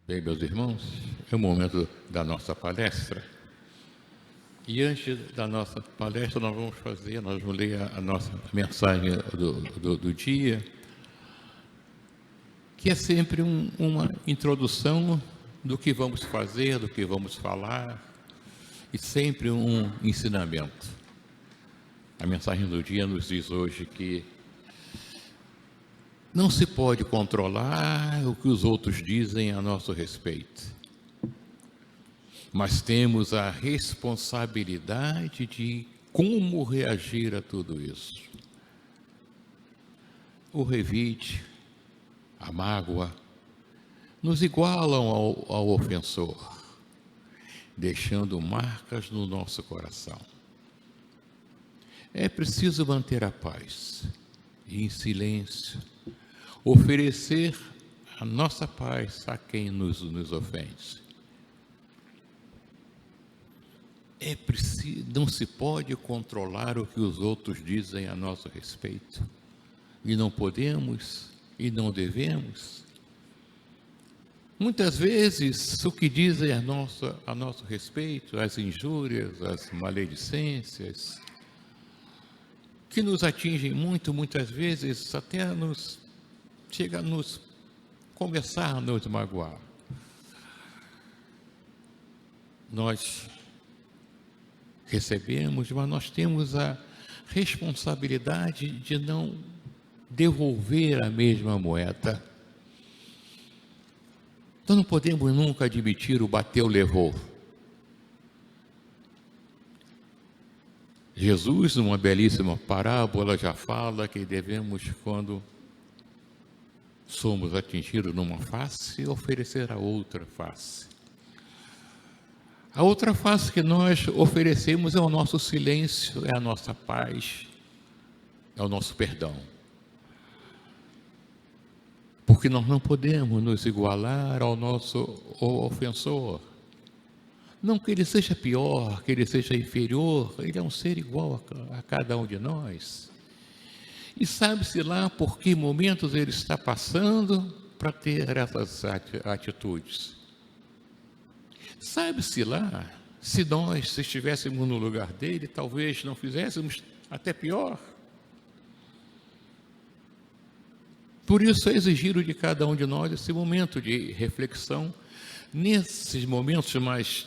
Bem, meus irmãos, é o momento da nossa palestra. E antes da nossa palestra, nós vamos ler a nossa mensagem do dia, que é sempre uma introdução do que vamos fazer, do que vamos falar, e sempre um ensinamento. A mensagem do dia nos diz hoje que não se pode controlar o que os outros dizem a nosso respeito, mas temos a responsabilidade de como reagir a tudo isso. O revide, a mágoa, nos igualam ao ofensor, deixando marcas no nosso coração. É preciso manter a paz e, em silêncio, oferecer a nossa paz a quem nos ofende. Não se pode controlar o que os outros dizem a nosso respeito. E não podemos e não devemos. Muitas vezes, o que dizem a nosso respeito, as injúrias, as maledicências, que nos atingem muitas vezes, até chega a começar a nos magoar. Nós recebemos, mas nós temos a responsabilidade de não devolver a mesma moeda. Nós não podemos nunca admitir o bateu, levou. Jesus, numa belíssima parábola, já fala que devemos, quando somos atingidos numa face, oferecer a outra face. A outra face que nós oferecemos é o nosso silêncio, é a nossa paz, é o nosso perdão. Porque nós não podemos nos igualar ao nosso ofensor. Não que ele seja pior, que ele seja inferior, ele é um ser igual a cada um de nós. E sabe-se lá por que momentos ele está passando para ter essas atitudes. Sabe-se lá, se nós estivéssemos no lugar dele, talvez não fizéssemos até pior. Por isso é exigido de cada um de nós esse momento de reflexão, nesses momentos mais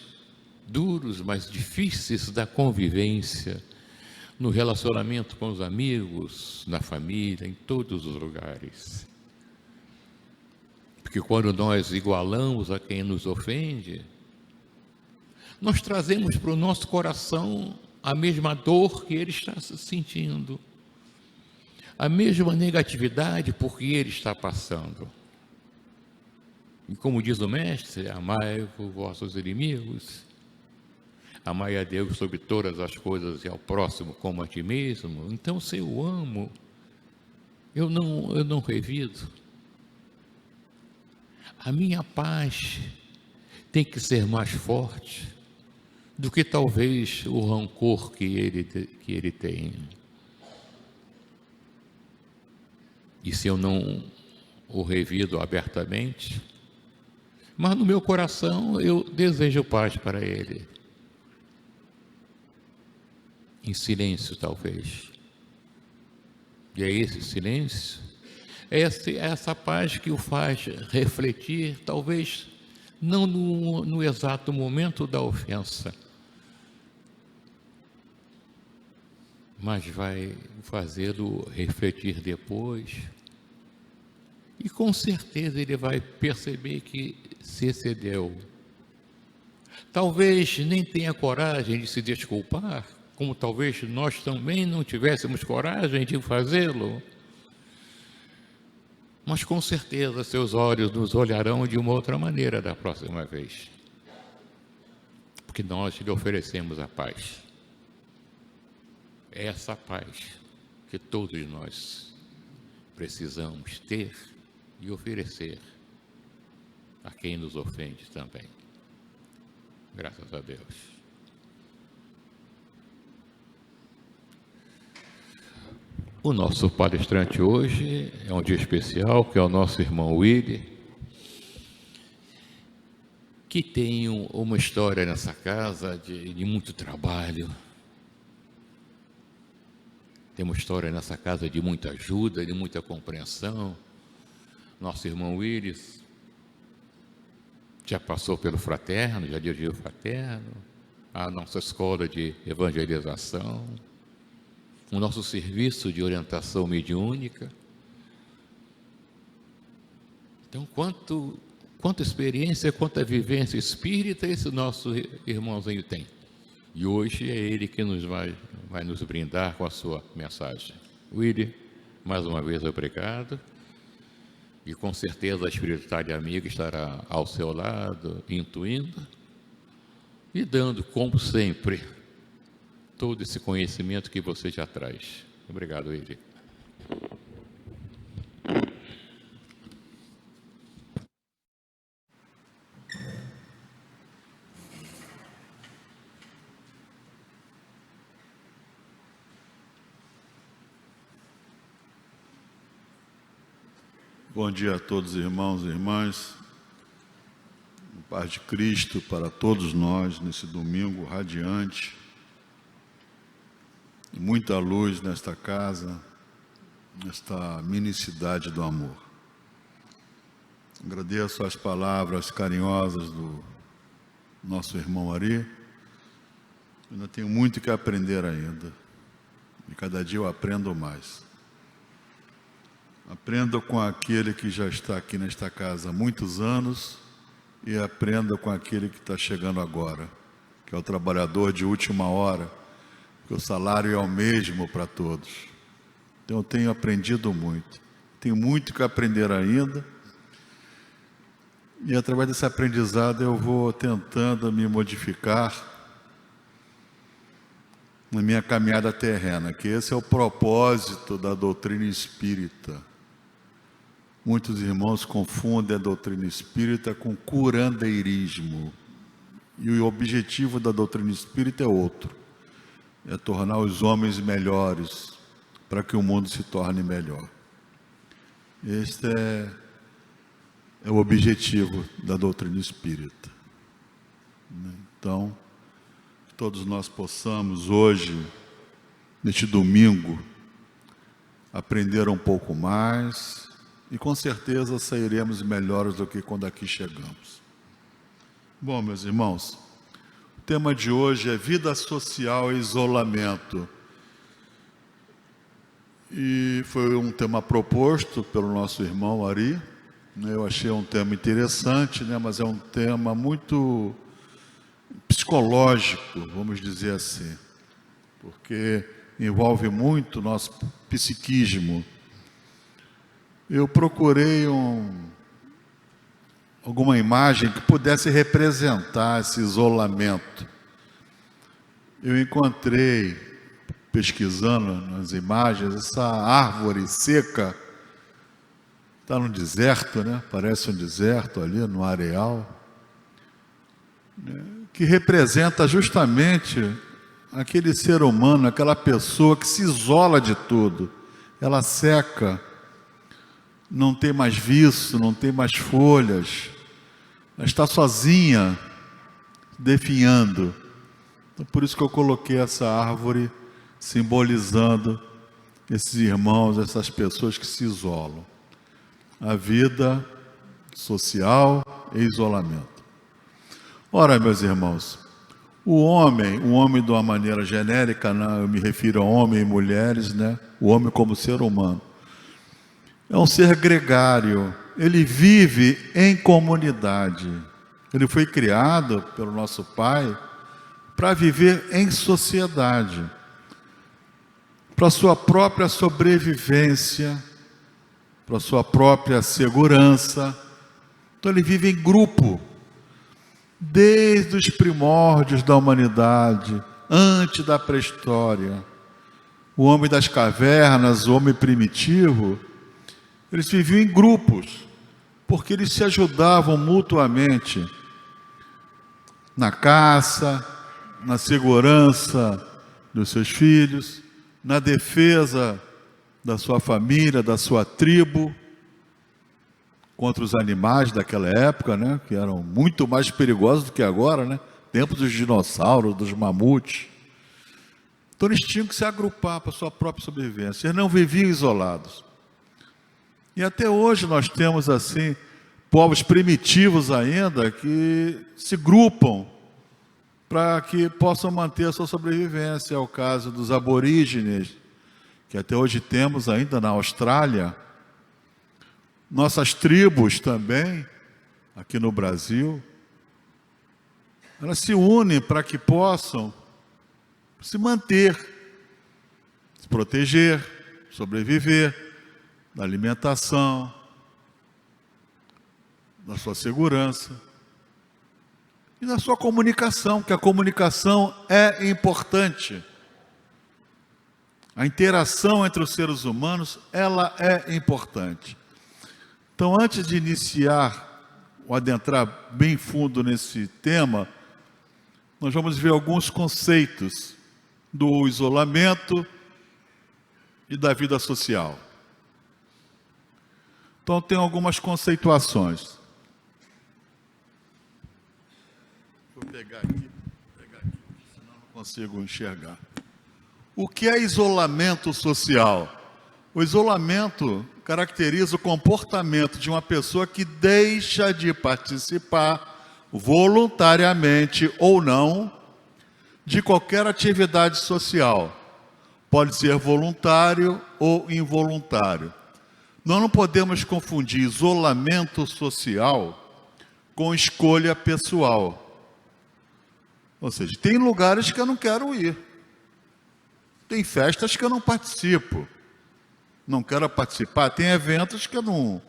duros, mais difíceis da convivência, no relacionamento com os amigos, na família, em todos os lugares. Porque quando nós igualamos a quem nos ofende, nós trazemos para o nosso coração a mesma dor que ele está sentindo, a mesma negatividade por que ele está passando. E como diz o Mestre, amai os vossos inimigos, amai a Deus sobre todas as coisas e ao próximo como a ti mesmo. Então, se eu amo, eu não revido. A minha paz tem que ser mais forte do que talvez o rancor que ele tem. E se eu não o revido abertamente, mas no meu coração eu desejo paz para ele. Em silêncio, talvez. E é esse silêncio, é essa paz que o faz refletir, talvez não no exato momento da ofensa, mas vai fazê-lo refletir depois. E com certeza ele vai perceber que se excedeu. Talvez nem tenha coragem de se desculpar, como talvez nós também não tivéssemos coragem de fazê-lo. Mas com certeza seus olhos nos olharão de uma outra maneira da próxima vez. Porque nós lhe oferecemos a paz. É essa paz que todos nós precisamos ter e oferecer a quem nos ofende também. Graças a Deus. O nosso palestrante hoje é um dia especial, que é o nosso irmão Willy. que tem uma história nessa casa de muito trabalho. Tem uma história nessa casa de muita ajuda, de muita compreensão. Nosso irmão Willis já passou pelo fraterno, já dirigiu o fraterno, a nossa escola de evangelização, o nosso serviço de orientação mediúnica. Então, quanta experiência, quanta vivência espírita esse nosso irmãozinho tem. E hoje é ele que vai nos brindar com a sua mensagem. Willy, mais uma vez, obrigado. E com certeza a espiritualidade amiga estará ao seu lado, intuindo e dando, como sempre, todo esse conhecimento que você já traz. Obrigado, Willy. Bom dia a todos, irmãos e irmãs. Paz de Cristo para todos nós nesse domingo radiante. E muita luz nesta casa, nesta minicidade do amor. Agradeço as palavras carinhosas do nosso irmão Ari. Ainda tenho muito que aprender ainda. E cada dia eu aprendo mais. Aprenda com aquele que já está aqui nesta casa há muitos anos e aprenda com aquele que está chegando agora, que é o trabalhador de última hora, porque o salário é o mesmo para todos. Então eu tenho aprendido muito, tenho muito que aprender ainda, e através desse aprendizado eu vou tentando me modificar na minha caminhada terrena, que esse é o propósito da doutrina espírita. Muitos irmãos confundem a doutrina espírita com curandeirismo. E o objetivo da doutrina espírita é outro. É tornar os homens melhores, para que o mundo se torne melhor. Este é o objetivo da doutrina espírita. Então, que todos nós possamos hoje, neste domingo, aprender um pouco mais, e com certeza sairemos melhores do que quando aqui chegamos. Bom, meus irmãos, o tema de hoje é vida social e isolamento. E foi um tema proposto pelo nosso irmão Ari. Eu achei um tema interessante, mas é um tema muito psicológico, vamos dizer assim, porque envolve muito o nosso psiquismo. Eu procurei alguma imagem que pudesse representar esse isolamento. Eu encontrei, pesquisando nas imagens, essa árvore seca, está no deserto, parece um deserto ali no areal, que representa justamente aquele ser humano, aquela pessoa que se isola de tudo, ela seca, não tem mais viço, não tem mais folhas, ela está sozinha, definhando. Então, por isso que eu coloquei essa árvore simbolizando esses irmãos, essas pessoas que se isolam. A vida social e isolamento. Ora, meus irmãos, o homem de uma maneira genérica, eu me refiro a homem e mulheres, o homem como ser humano, é um ser gregário, ele vive em comunidade. Ele foi criado pelo nosso Pai para viver em sociedade, para sua própria sobrevivência, para sua própria segurança. Então ele vive em grupo, desde os primórdios da humanidade, antes da pré-história. O homem das cavernas, o homem primitivo, eles viviam em grupos, porque eles se ajudavam mutuamente na caça, na segurança dos seus filhos, na defesa da sua família, da sua tribo. contra os animais daquela época, né? Que eram muito mais perigosos do que agora, né? Tempo dos dinossauros, dos mamutes. Então eles tinham que se agrupar para a sua própria sobrevivência. Eles não viviam isolados. E até hoje nós temos assim povos primitivos ainda que se grupam para que possam manter a sua sobrevivência. É o caso dos aborígenes, que até hoje temos ainda na Austrália. Nossas tribos também, aqui no Brasil, elas se unem para que possam se manter, se proteger, sobreviver da alimentação, da sua segurança e da sua comunicação, que a comunicação é importante. A interação entre os seres humanos, ela é importante. Então, antes de iniciar ou adentrar bem fundo nesse tema, nós vamos ver alguns conceitos do isolamento e da vida social. Então, tem algumas conceituações. Vou pegar aqui, senão não consigo enxergar. O que é isolamento social? O isolamento caracteriza o comportamento de uma pessoa que deixa de participar voluntariamente ou não de qualquer atividade social. Pode ser voluntário ou involuntário. Nós não podemos confundir isolamento social com escolha pessoal. Ou seja, tem lugares que eu não quero ir. Tem festas que eu não participo. Não quero participar. Tem eventos que eu não...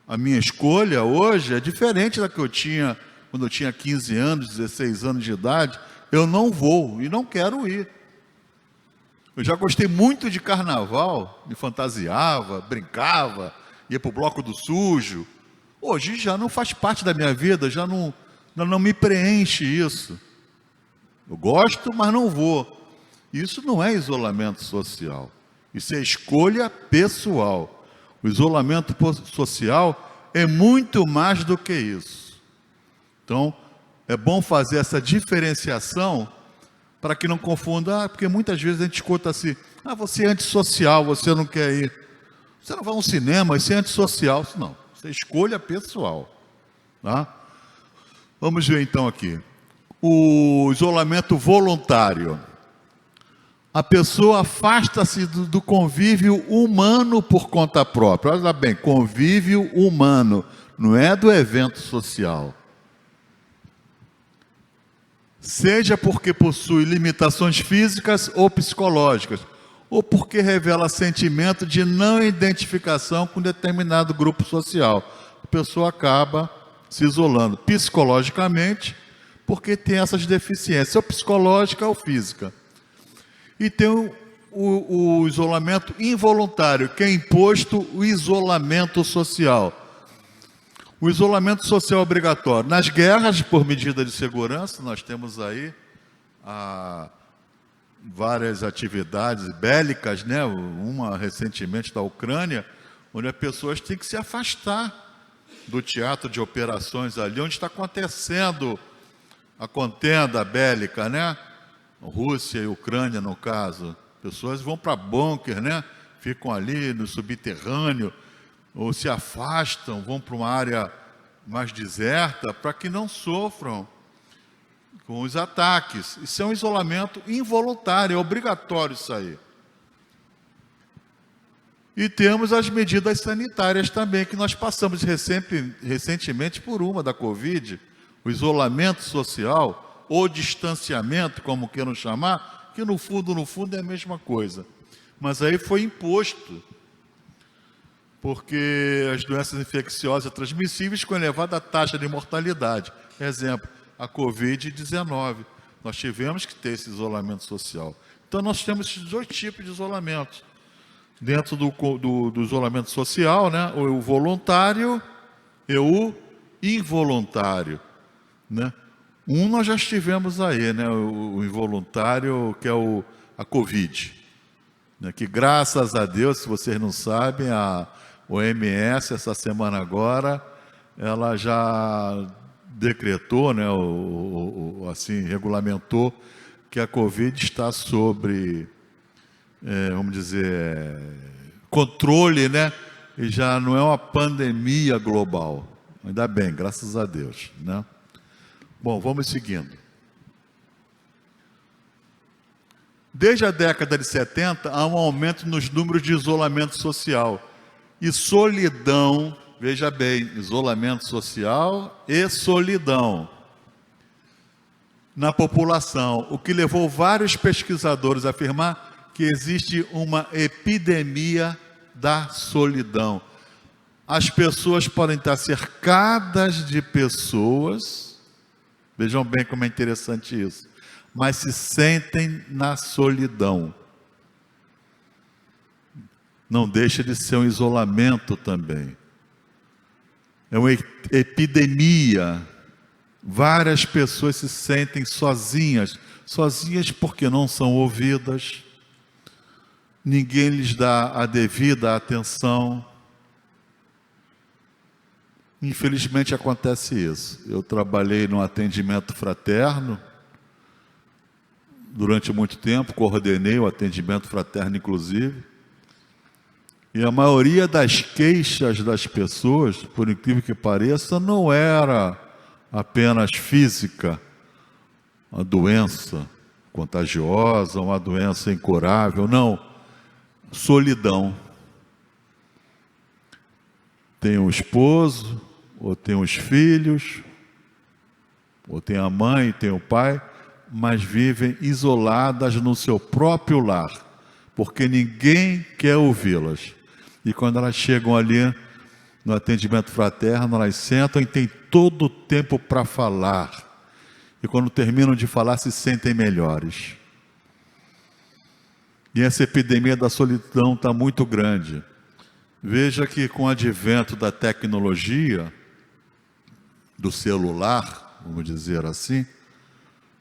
A minha escolha hoje é diferente da que eu tinha quando eu tinha 15 anos, 16 anos de idade. Eu não vou e não quero ir. Eu já gostei muito de carnaval, me fantasiava, brincava, ia para o bloco do sujo. Hoje já não faz parte da minha vida, já não me preenche isso. Eu gosto, mas não vou. Isso não é isolamento social. Isso é escolha pessoal. O isolamento social é muito mais do que isso. Então, é bom fazer essa diferenciação para que não confunda, porque muitas vezes a gente escuta assim, você é antissocial, você não quer ir. Você não vai a um cinema, isso é antissocial. Não, isso é escolha pessoal. Tá? Vamos ver então aqui. O isolamento voluntário. A pessoa afasta-se do convívio humano por conta própria. Olha bem, convívio humano, não é do evento social. Seja porque possui limitações físicas ou psicológicas, ou porque revela sentimento de não identificação com determinado grupo social. A pessoa acaba se isolando psicologicamente, porque tem essas deficiências, ou psicológica ou física. E tem o isolamento involuntário, que é imposto o isolamento social. O isolamento social obrigatório. Nas guerras, por medida de segurança, nós temos aí várias atividades bélicas, né? Uma recentemente da Ucrânia, onde as pessoas têm que se afastar do teatro de operações ali, onde está acontecendo a contenda bélica, né? Rússia e Ucrânia, no caso. Pessoas vão para bunker, né? Ficam ali no subterrâneo, ou se afastam, vão para uma área mais deserta, para que não sofram com os ataques. Isso é um isolamento involuntário, é obrigatório isso aí. E temos as medidas sanitárias também, que nós passamos recentemente por uma da Covid, o isolamento social, ou distanciamento, como queiram chamar, que no fundo é a mesma coisa. Mas aí foi imposto, porque as doenças infecciosas transmissíveis com elevada taxa de mortalidade. Exemplo, a Covid-19. Nós tivemos que ter esse isolamento social. Então, nós temos esses dois tipos de isolamento. Dentro do isolamento social, né? O voluntário e o involuntário. Né? Nós já estivemos aí, né? O involuntário, que é a Covid. Né? Que, graças a Deus, se vocês não sabem, OMS, essa semana agora, ela já decretou, né, assim, regulamentou que a Covid está sobre, vamos dizer, controle, né? E já não é uma pandemia global. Ainda bem, graças a Deus, né? Bom, vamos seguindo. Desde a década de 70, há um aumento nos números de isolamento social e solidão. Veja bem, isolamento social e solidão na população, o que levou vários pesquisadores a afirmar que existe uma epidemia da solidão. As pessoas podem estar cercadas de pessoas, vejam bem como é interessante isso, mas se sentem na solidão. Não deixa de ser um isolamento também. É uma epidemia. Várias pessoas se sentem sozinhas. Sozinhas porque não são ouvidas. Ninguém lhes dá a devida atenção. Infelizmente acontece isso. Eu trabalhei no atendimento fraterno durante muito tempo, coordenei o atendimento fraterno inclusive. E a maioria das queixas das pessoas, por incrível que pareça, não era apenas física, uma doença contagiosa, uma doença incurável, não, solidão. Tem um esposo, ou tem os filhos, ou tem a mãe, tem o pai, mas vivem isoladas no seu próprio lar, porque ninguém quer ouvi-las. E quando elas chegam ali no atendimento fraterno, elas sentam e têm todo o tempo para falar. E quando terminam de falar, se sentem melhores. E essa epidemia da solidão está muito grande. Veja que com o advento da tecnologia, do celular, vamos dizer assim,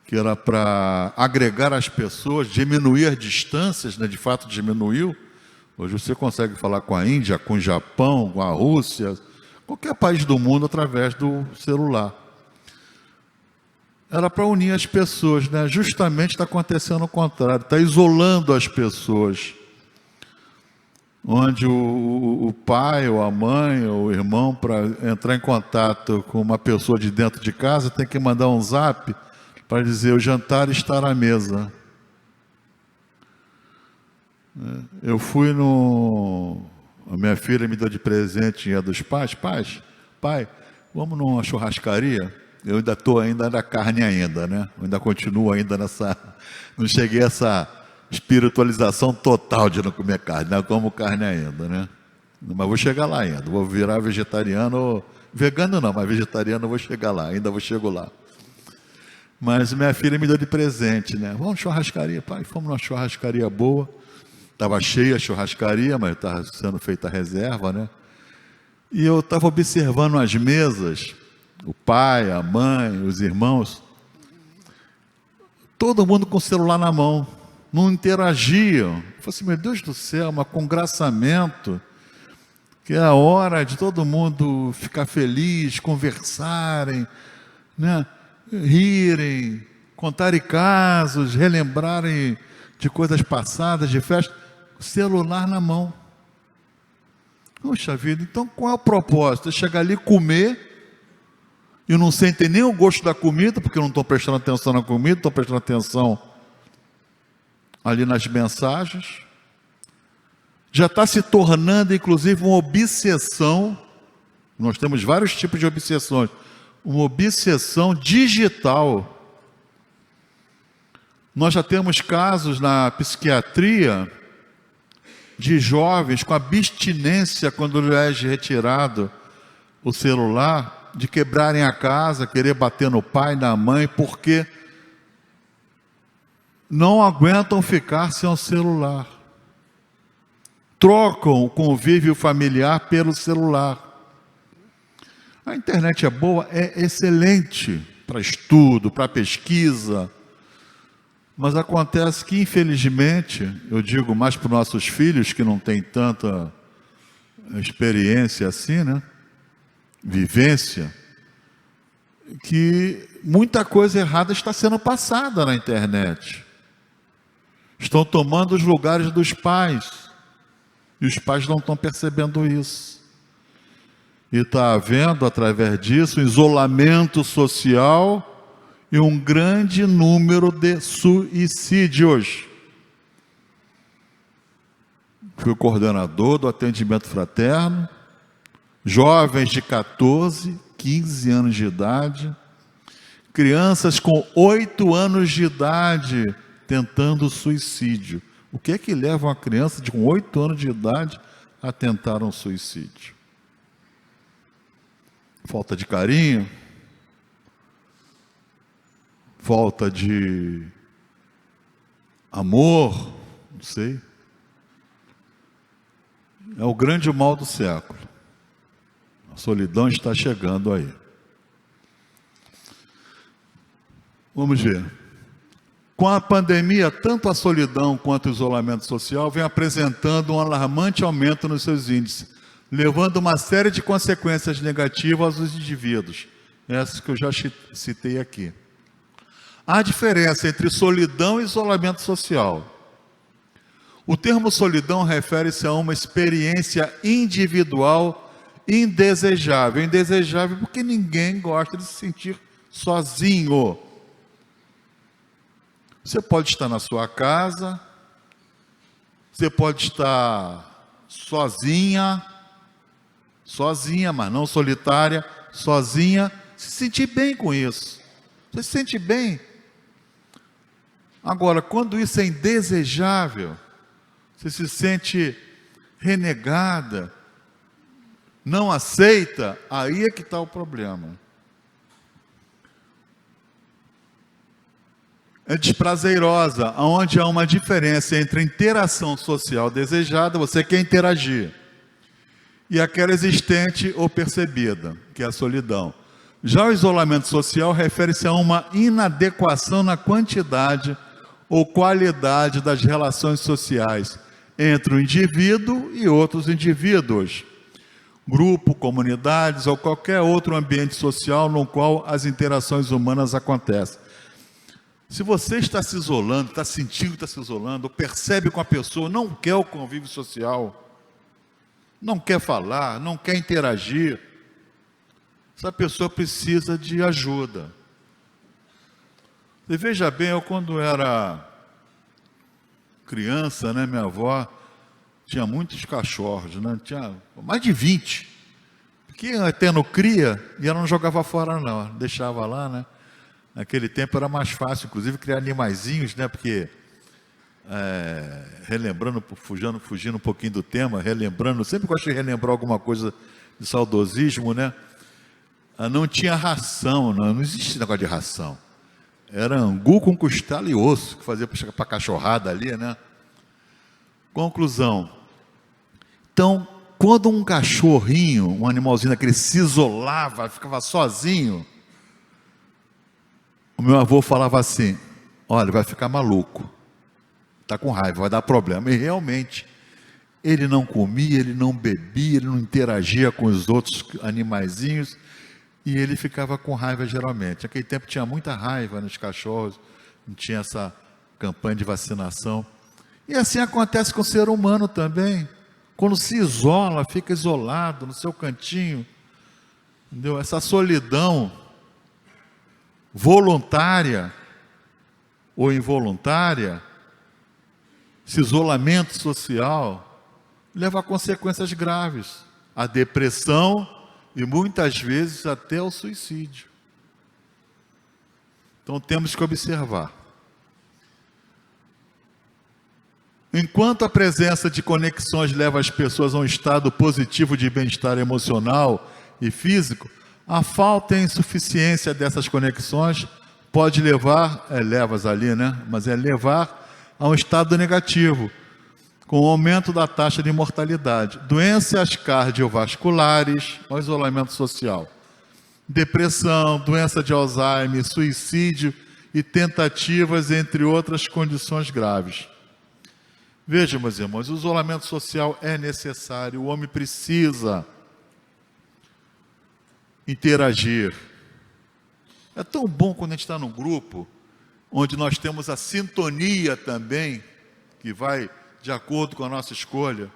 que era para agregar as pessoas, diminuir as distâncias, né? De fato diminuiu. Hoje você consegue falar com a Índia, com o Japão, com a Rússia, qualquer país do mundo através do celular. Era para unir as pessoas, né? Justamente está acontecendo o contrário, está isolando as pessoas. Onde o pai, ou a mãe, ou o irmão, para entrar em contato com uma pessoa de dentro de casa, tem que mandar um zap para dizer: o jantar está na mesa. Eu fui a minha filha me deu de presente Dia dos Pais. Pai, vamos numa churrascaria? Eu ainda estou na carne ainda, né? Eu ainda continuo ainda nessa... Não cheguei a essa espiritualização total de não comer carne. Não como carne ainda, né? Mas vou chegar lá ainda. Vou virar vegetariano... Vegano não, mas vegetariano eu vou chegar lá. Ainda chego lá. Mas minha filha me deu de presente, né? Vamos na churrascaria. Pai, fomos numa churrascaria boa. Estava cheia a churrascaria, mas estava sendo feita a reserva, né? E eu estava observando as mesas, o pai, a mãe, os irmãos, todo mundo com o celular na mão, não interagiam. Eu falei assim: meu Deus do céu, um congraçamento, que é a hora de todo mundo ficar feliz, conversarem, né? Rirem, contarem casos, relembrarem de coisas passadas, de festa. Celular na mão. Poxa vida, então qual é o propósito? É chegar ali, comer, e não sentem nem o gosto da comida, porque não estão prestando atenção na comida, estão prestando atenção ali nas mensagens. Já está se tornando, inclusive, uma obsessão. Nós temos vários tipos de obsessões. Uma obsessão digital. Nós já temos casos na psiquiatria de jovens com abstinência quando lhe é retirado o celular, de quebrarem a casa, querer bater no pai, na mãe, porque não aguentam ficar sem o celular. Trocam o convívio familiar pelo celular. A internet é boa, é excelente para estudo, para pesquisa, mas acontece que, infelizmente, eu digo mais para os nossos filhos, que não têm tanta experiência assim, né? Vivência, que muita coisa errada está sendo passada na internet. Estão tomando os lugares dos pais. E os pais não estão percebendo isso. E está havendo, através disso, isolamento social e um grande número de suicídios. Fui coordenador do atendimento fraterno, jovens de 14, 15 anos de idade, crianças com 8 anos de idade tentando suicídio. O que é que leva uma criança com 8 anos de idade a tentar um suicídio? Falta de carinho? Falta de amor? Não sei. É o grande mal do século. A solidão está chegando aí. Vamos ver. Com a pandemia, tanto a solidão quanto o isolamento social vem apresentando um alarmante aumento nos seus índices, levando uma série de consequências negativas aos indivíduos. Essas que eu já citei aqui. Há diferença entre solidão e isolamento social. O termo solidão refere-se a uma experiência individual indesejável. Indesejável porque ninguém gosta de se sentir sozinho. Você pode estar na sua casa, você pode estar sozinha, mas não solitária, sozinha, se sentir bem com isso. Você se sente bem. Agora, quando isso é indesejável, você se sente renegada, não aceita, aí é que está o problema. É desprazerosa, onde há uma diferença entre a interação social desejada, você quer interagir, e aquela existente ou percebida, que é a solidão. Já o isolamento social refere-se a uma inadequação na quantidade ou qualidade das relações sociais entre o indivíduo e outros indivíduos, grupo, comunidades ou qualquer outro ambiente social no qual as interações humanas acontecem. Se você está se isolando, está sentindo que está se isolando, ou percebe com a pessoa, não quer o convívio social, não quer falar, não quer interagir, essa pessoa precisa de ajuda. E veja bem, eu quando era criança, né, minha avó tinha muitos cachorros, né, tinha mais de 20, porque até no cria, e ela não jogava fora não, deixava lá, né. Naquele tempo era mais fácil, inclusive, criar animaizinhos, né? Porque, relembrando, fugindo um pouquinho do tema, relembrando, sempre gosto de relembrar alguma coisa de saudosismo, né? Não tinha ração, não existia negócio de ração. Era angu com costela e osso, que fazia para a cachorrada ali, né? Conclusão. Então, quando um cachorrinho, um animalzinho daquele se isolava, ficava sozinho, o meu avô falava assim, olha, vai ficar maluco, está com raiva, vai dar problema. E realmente, ele não comia, ele não bebia, ele não interagia com os outros animaizinhos, e ele ficava com raiva geralmente. Naquele tempo tinha muita raiva nos cachorros, não tinha essa campanha de vacinação. E assim acontece com o ser humano também. Quando se isola, fica isolado no seu cantinho, entendeu? Essa solidão voluntária ou involuntária, esse isolamento social, leva a consequências graves, a depressão e muitas vezes até o suicídio. Então temos que observar. Enquanto a presença de conexões leva as pessoas a um estado positivo de bem-estar emocional e físico, a falta e a insuficiência dessas conexões pode levar, levas ali, né? Mas levar a um estado negativo, com o aumento da taxa de mortalidade, doenças cardiovasculares, o isolamento social, depressão, doença de Alzheimer, suicídio e tentativas, entre outras condições graves. Veja, meus irmãos, o isolamento social é necessário, o homem precisa interagir. É tão bom quando a gente está num grupo, onde nós temos a sintonia também, que vai de acordo com a nossa escolha,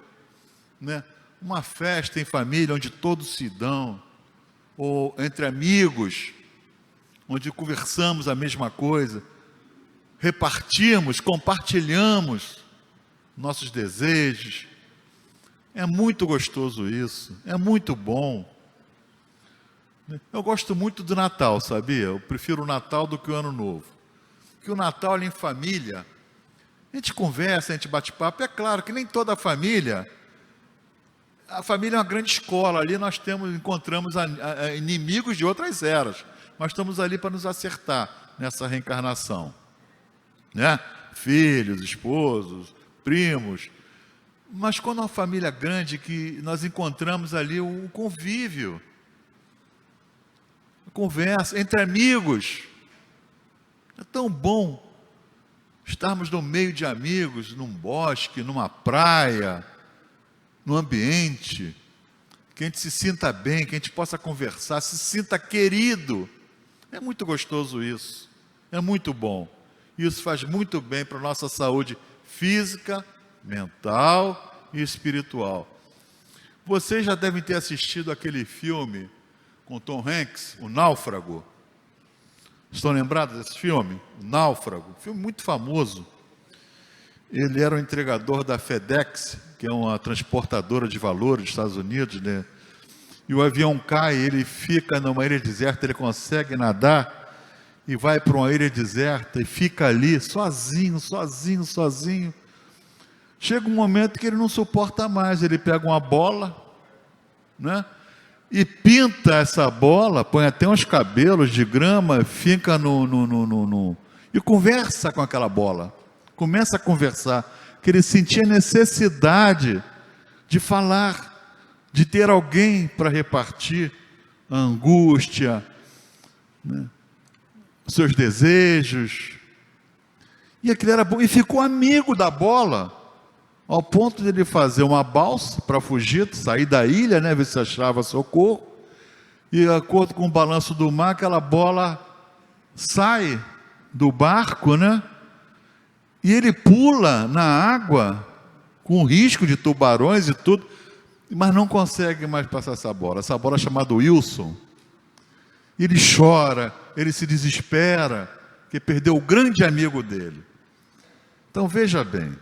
né? Uma festa em família, onde todos se dão, ou entre amigos, onde conversamos a mesma coisa, repartimos, compartilhamos nossos desejos. É muito gostoso isso, é muito bom. Eu gosto muito do Natal, sabia? Eu prefiro o Natal do que o Ano Novo. Porque o Natal ali em família, a gente conversa, a gente bate papo. É claro que nem toda a família é uma grande escola. Ali nós encontramos inimigos de outras eras. Nós estamos ali para nos acertar nessa reencarnação, né? Filhos, esposos, primos. Mas quando é uma família grande, que nós encontramos ali o convívio, a conversa entre amigos. É tão bom estarmos no meio de amigos, num bosque, numa praia, num ambiente que a gente se sinta bem, que a gente possa conversar, se sinta querido. É muito gostoso isso, é muito bom. Isso faz muito bem para a nossa saúde física, mental e espiritual. Vocês já devem ter assistido aquele filme com Tom Hanks, O Náufrago. Estão lembrados desse filme? O Náufrago, filme muito famoso. Ele era um entregador da FedEx, que é uma transportadora de valores dos Estados Unidos, né? E o avião cai, ele fica numa ilha deserta, ele consegue nadar e vai para uma ilha deserta e fica ali sozinho. Chega um momento que ele não suporta mais, ele pega uma bola, né? E pinta essa bola, põe até uns cabelos de grama, fica e conversa com aquela bola. Começa a conversar, que ele sentia necessidade de falar, de ter alguém para repartir a angústia, né? Seus desejos. E aquilo era bom, e ficou amigo da bola, ao ponto de ele fazer uma balsa para fugir, sair da ilha, né, ver se achava socorro. E de acordo com o balanço do mar, aquela bola sai do barco, né? E ele pula na água, com risco de tubarões e tudo, mas não consegue mais passar essa bola. Essa bola é chamada Wilson. Ele chora, ele se desespera, que perdeu o grande amigo dele. Então veja bem,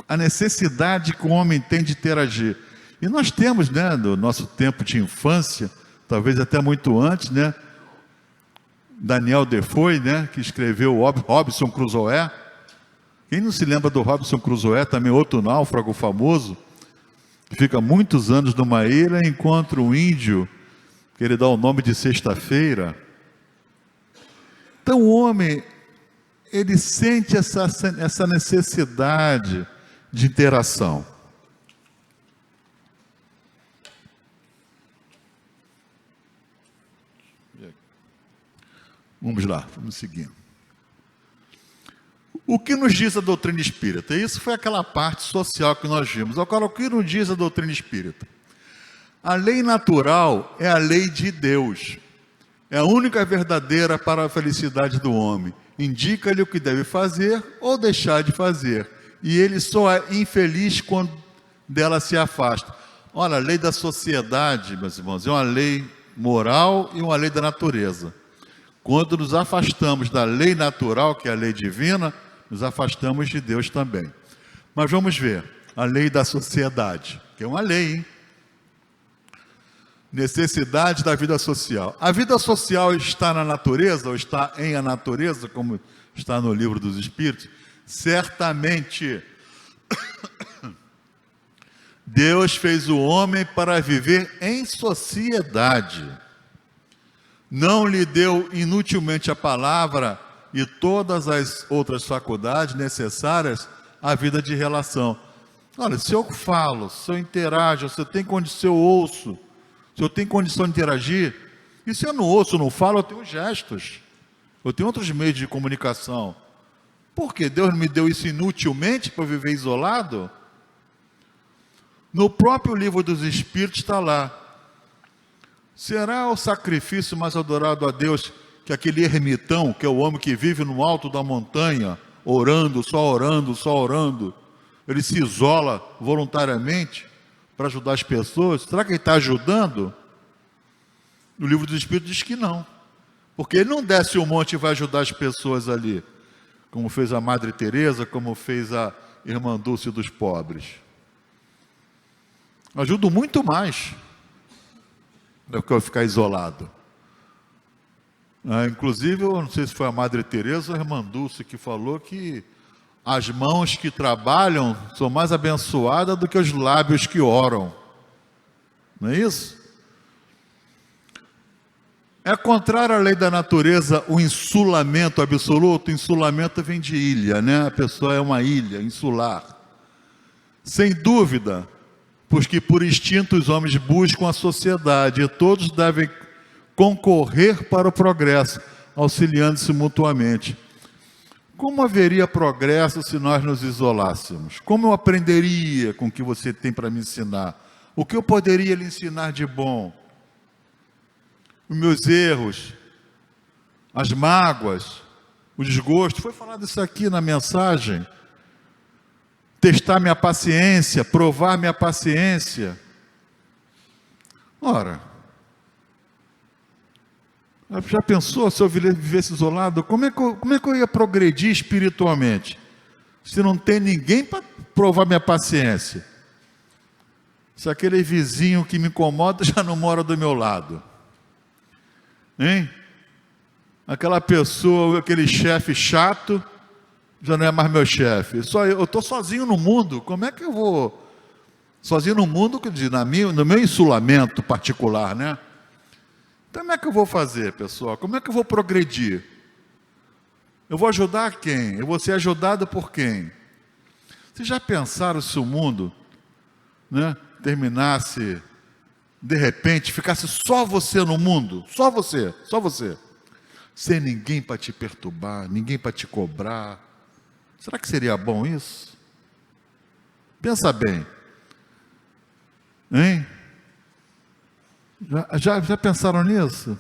a necessidade que o homem tem de interagir. E nós temos, né, no nosso tempo de infância, talvez até muito antes, né, Daniel Defoe, né, que escreveu Robinson Crusoe. Quem não se lembra do Robinson Crusoe, também outro náufrago famoso, que fica muitos anos numa ilha e encontra um índio, que ele dá o nome de Sexta-feira. Então o homem, ele sente essa necessidade de interação. Vamos lá, vamos seguir. O que nos diz a doutrina espírita? Isso foi aquela parte social que nós vimos. Agora, o que nos diz a doutrina espírita? A lei natural é a lei de Deus. É a única verdadeira para a felicidade do homem. Indica-lhe o que deve fazer ou deixar de fazer. E ele só é infeliz quando dela se afasta. Olha, a lei da sociedade, meus irmãos, é uma lei moral e uma lei da natureza. Quando nos afastamos da lei natural, que é a lei divina, nos afastamos de Deus também. Mas vamos ver, a lei da sociedade, que é uma lei, hein? Necessidade da vida social. A vida social está na natureza, ou está em a natureza, como está no livro dos Espíritos? Certamente. Deus fez o homem para viver em sociedade. Não lhe deu inutilmente a palavra e todas as outras faculdades necessárias à vida de relação. Olha, se eu falo, se eu interajo, se eu tenho condição, se eu ouço, se eu tenho condição de interagir, e se eu não ouço, não falo, eu tenho gestos, eu tenho outros meios de comunicação. Por quê? Deus me deu isso inutilmente para viver isolado? No próprio livro dos Espíritos está lá. Será o sacrifício mais adorado a Deus que aquele ermitão, que é o homem que vive no alto da montanha, orando, só orando, ele se isola voluntariamente para ajudar as pessoas? Será que ele está ajudando? No livro dos Espíritos diz que não. Porque ele não desce o monte e vai ajudar as pessoas ali, como fez a Madre Teresa, como fez a Irmã Dulce dos pobres. Ajudo muito mais do que eu ficar isolado. Inclusive, eu não sei se foi a Madre Teresa ou a Irmã Dulce que falou que as mãos que trabalham são mais abençoadas do que os lábios que oram. Não é isso? É contrário à lei da natureza o insulamento absoluto. Insulamento vem de ilha, né? A pessoa é uma ilha, insular. Sem dúvida, porque por instinto os homens buscam a sociedade e todos devem concorrer para o progresso, auxiliando-se mutuamente. Como haveria progresso se nós nos isolássemos? Como eu aprenderia com o que você tem para me ensinar? O que eu poderia lhe ensinar de bom? Os meus erros, as mágoas, o desgosto. Foi falado isso aqui na mensagem. Testar minha paciência, provar minha paciência. Ora, já pensou se eu vivesse isolado? Como é que eu ia progredir espiritualmente? Se não tem ninguém para provar minha paciência. Se aquele vizinho que me incomoda já não mora do meu lado. Hein? Aquela pessoa, aquele chefe chato, já não é mais meu chefe. Eu estou sozinho no mundo. Como é que eu vou? Sozinho no mundo, quer dizer, no meu insulamento particular, né? Então, como é que eu vou fazer, pessoal? Como é que eu vou progredir? Eu vou ajudar quem? Eu vou ser ajudado por quem? Vocês já pensaram se o mundo, né, terminasse, de repente, ficasse só você no mundo? Só você, sem ninguém para te perturbar, ninguém para te cobrar. Será que seria bom isso? Pensa bem. Hein? Já pensaram nisso?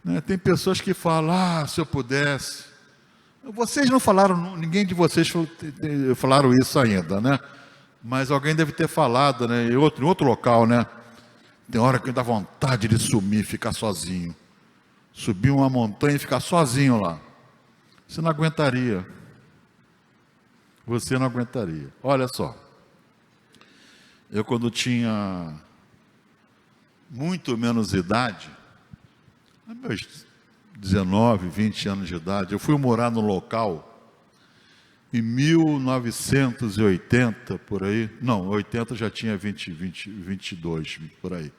Né? Tem pessoas que falam, se eu pudesse. Vocês não falaram, ninguém de vocês falaram isso ainda, né? Mas alguém deve ter falado, né? Em outro local, né? Tem hora que dá vontade de sumir, ficar sozinho. Subir uma montanha e ficar sozinho lá. Você não aguentaria. Você não aguentaria. Olha só. Eu quando tinha muito menos idade, meus 19, 20 anos de idade, eu fui morar num local em 1980, por aí. Não, 80 já tinha 22, por aí.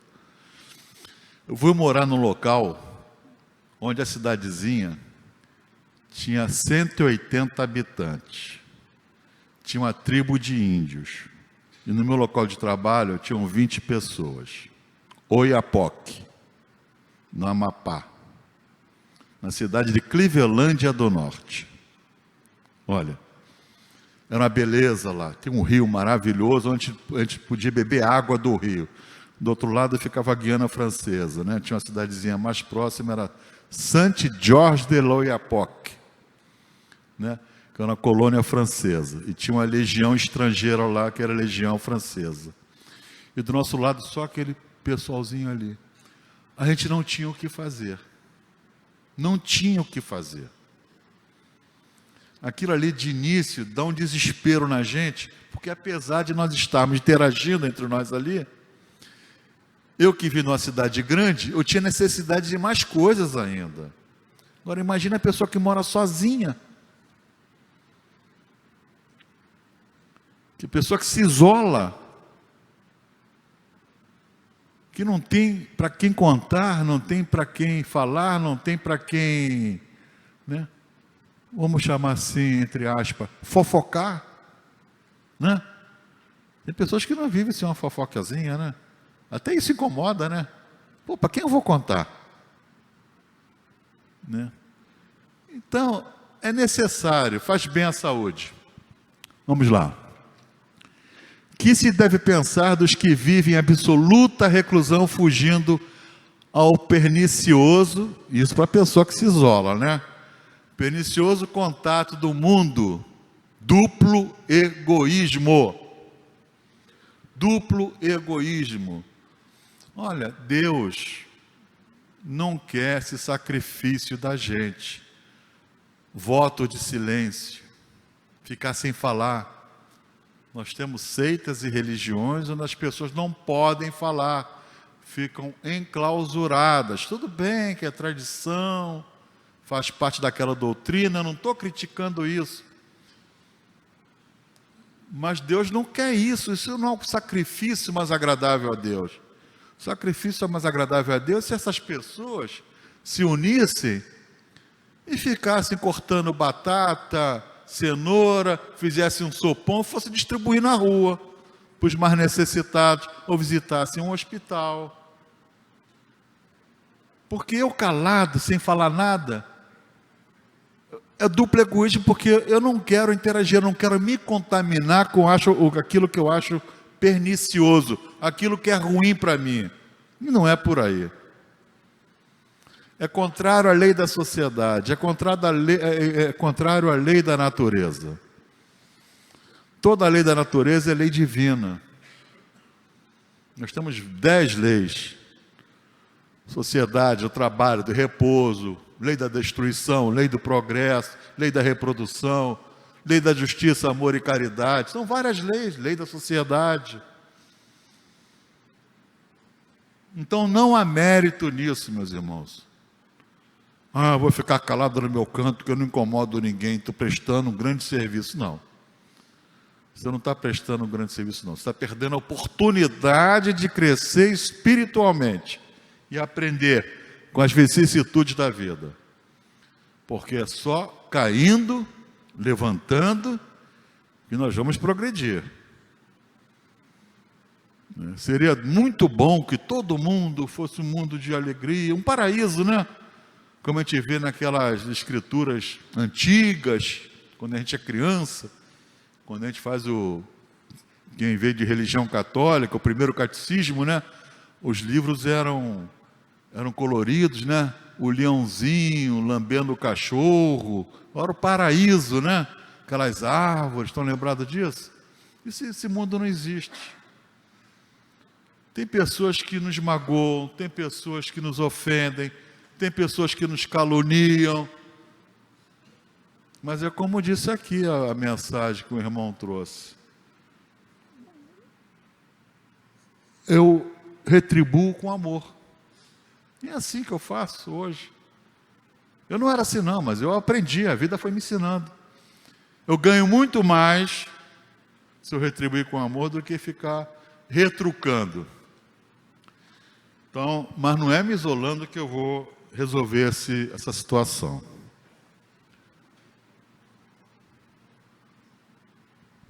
Eu fui morar num local onde a cidadezinha tinha 180 habitantes. Tinha uma tribo de índios. E no meu local de trabalho tinham 20 pessoas. Oiapoque, no Amapá, na cidade de Clevelândia do Norte. Olha, era uma beleza lá. Tem um rio maravilhoso onde a gente podia beber água do rio. Do outro lado ficava a Guiana Francesa, né? Tinha uma cidadezinha mais próxima, era Saint-Georges-de-l'Oyapock, né? Que era uma colônia francesa. E tinha uma legião estrangeira lá, que era a legião francesa. E do nosso lado só aquele pessoalzinho ali. A gente não tinha o que fazer. Não tinha o que fazer. Aquilo ali de início dá um desespero na gente, porque apesar de nós estarmos interagindo entre nós ali, eu que vim numa cidade grande, eu tinha necessidade de mais coisas ainda. Agora imagina a pessoa que mora sozinha. Que pessoa que se isola. Que não tem para quem contar, não tem para quem falar, não tem para quem, né? Vamos chamar assim, entre aspas, fofocar, né? Tem pessoas que não vivem sem uma fofocazinha, né? Até isso incomoda, né? Pô, para quem eu vou contar? Né? Então, é necessário, faz bem à saúde. Vamos lá. Que se deve pensar dos que vivem em absoluta reclusão, fugindo ao pernicioso, isso para a pessoa que se isola, né? Pernicioso contato do mundo, duplo egoísmo. Duplo egoísmo. Olha, Deus não quer esse sacrifício da gente. Voto de silêncio, ficar sem falar. Nós temos seitas e religiões onde as pessoas não podem falar, ficam enclausuradas. Tudo bem que é tradição, faz parte daquela doutrina, não estou criticando isso. Mas Deus não quer isso, isso não é um sacrifício mais agradável a Deus. O sacrifício mais agradável a Deus se essas pessoas se unissem e ficassem cortando batata, cenoura, fizessem um sopão, fosse distribuir na rua para os mais necessitados, ou visitassem um hospital. Porque eu calado, sem falar nada, é duplo egoísmo, porque eu não quero interagir, eu não quero me contaminar com aquilo que eu acho pernicioso, aquilo que é ruim para mim. E não é por aí. É contrário à lei da sociedade, é contrário à lei da natureza. Toda a lei da natureza é lei divina. Nós temos 10 leis. Sociedade, o trabalho, do repouso, lei da destruição, lei do progresso, lei da reprodução, lei da justiça, amor e caridade. São várias leis, lei da sociedade. Então não há mérito nisso, meus irmãos. Vou ficar calado no meu canto porque eu não incomodo ninguém, estou prestando um grande serviço. Não. Você não está prestando um grande serviço, não. Você está perdendo a oportunidade de crescer espiritualmente e aprender com as vicissitudes da vida. Porque é só caindo, levantando, que nós vamos progredir. Seria muito bom que todo mundo fosse um mundo de alegria, um paraíso, né? Como a gente vê naquelas escrituras antigas, quando a gente é criança, quando a gente faz quem veio de religião católica, o primeiro catecismo, né? Os livros eram coloridos, né? O leãozinho lambendo o cachorro, era o paraíso, né? Aquelas árvores, estão lembrados disso? Esse mundo não existe. Tem pessoas que nos magoam, tem pessoas que nos ofendem, tem pessoas que nos caluniam. Mas é como disse aqui a mensagem que o irmão trouxe. Eu retribuo com amor. E é assim que eu faço hoje. Eu não era assim não, mas eu aprendi, a vida foi me ensinando. Eu ganho muito mais se eu retribuir com amor do que ficar retrucando. Então, mas não é me isolando que eu vou resolver essa situação.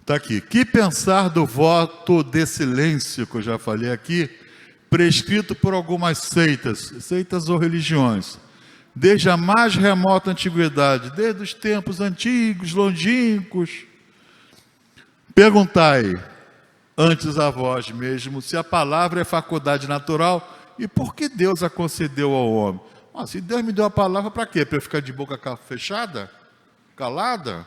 Está aqui. Que pensar do voto de silêncio, que eu já falei aqui, prescrito por algumas seitas ou religiões, desde a mais remota antiguidade, desde os tempos antigos, longínquos. Perguntai, antes a vós mesmo, se a palavra é faculdade natural e por que Deus a concedeu ao homem. Se Deus me deu a palavra, para quê? Para eu ficar de boca fechada? Calada?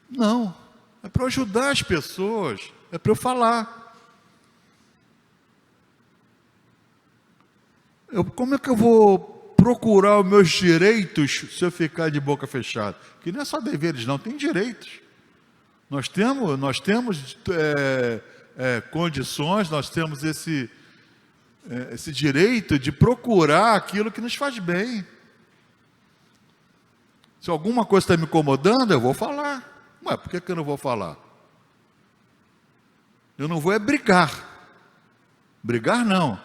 Não, é para ajudar as pessoas, é para eu falar. Como é que eu vou procurar os meus direitos se eu ficar de boca fechada? Que não é só deveres, não, tem direitos. Nós temos condições, nós temos esse direito de procurar aquilo que nos faz bem. Se alguma coisa está me incomodando, eu vou falar. Mas por que eu não vou falar? Eu não vou brigar. Brigar não.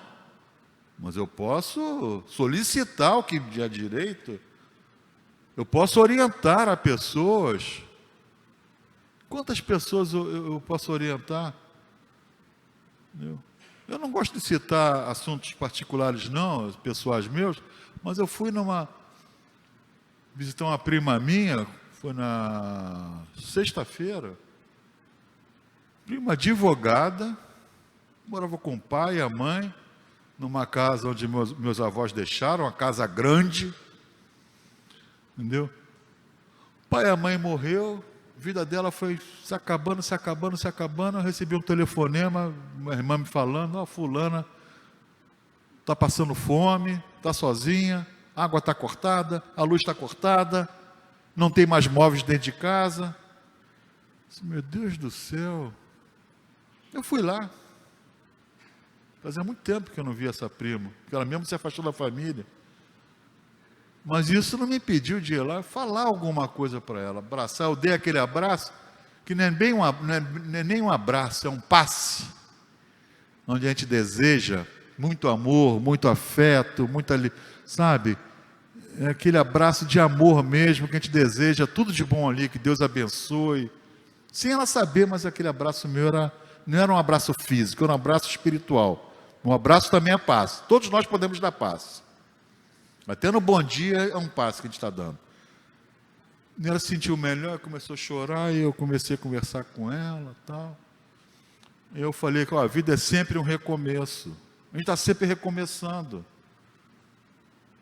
Mas eu posso solicitar o que é direito. Eu posso orientar a pessoas. Quantas pessoas eu posso orientar? Eu não gosto de citar assuntos particulares não, pessoais meus, Mas eu fui visitar uma prima minha, foi na sexta-feira, prima advogada, morava com o pai e a mãe, numa casa onde meus avós deixaram, uma casa grande, entendeu? O pai e a mãe morreu, a vida dela foi se acabando, eu recebi um telefonema, minha irmã me falando, ó, fulana está passando fome, está sozinha, a água está cortada, a luz está cortada, não tem mais móveis dentro de casa. Meu Deus do céu. Eu fui lá. Fazia muito tempo que eu não via essa prima, porque ela mesmo se afastou da família. Mas isso não me impediu de ir lá falar alguma coisa para ela, abraçar. Eu dei aquele abraço, que não é nem um abraço, é um passe, onde a gente deseja muito amor, muito afeto, sabe? É aquele abraço de amor mesmo, que a gente deseja tudo de bom ali, que Deus abençoe. Sem ela saber, mas aquele abraço meu não era um abraço físico, era um abraço espiritual. Um abraço também é paz. Todos nós podemos dar paz. Até no bom dia é um passo que a gente está dando. E ela se sentiu melhor, começou a chorar, e eu comecei a conversar com ela, tal. Eu falei que a vida é sempre um recomeço. A gente está sempre recomeçando.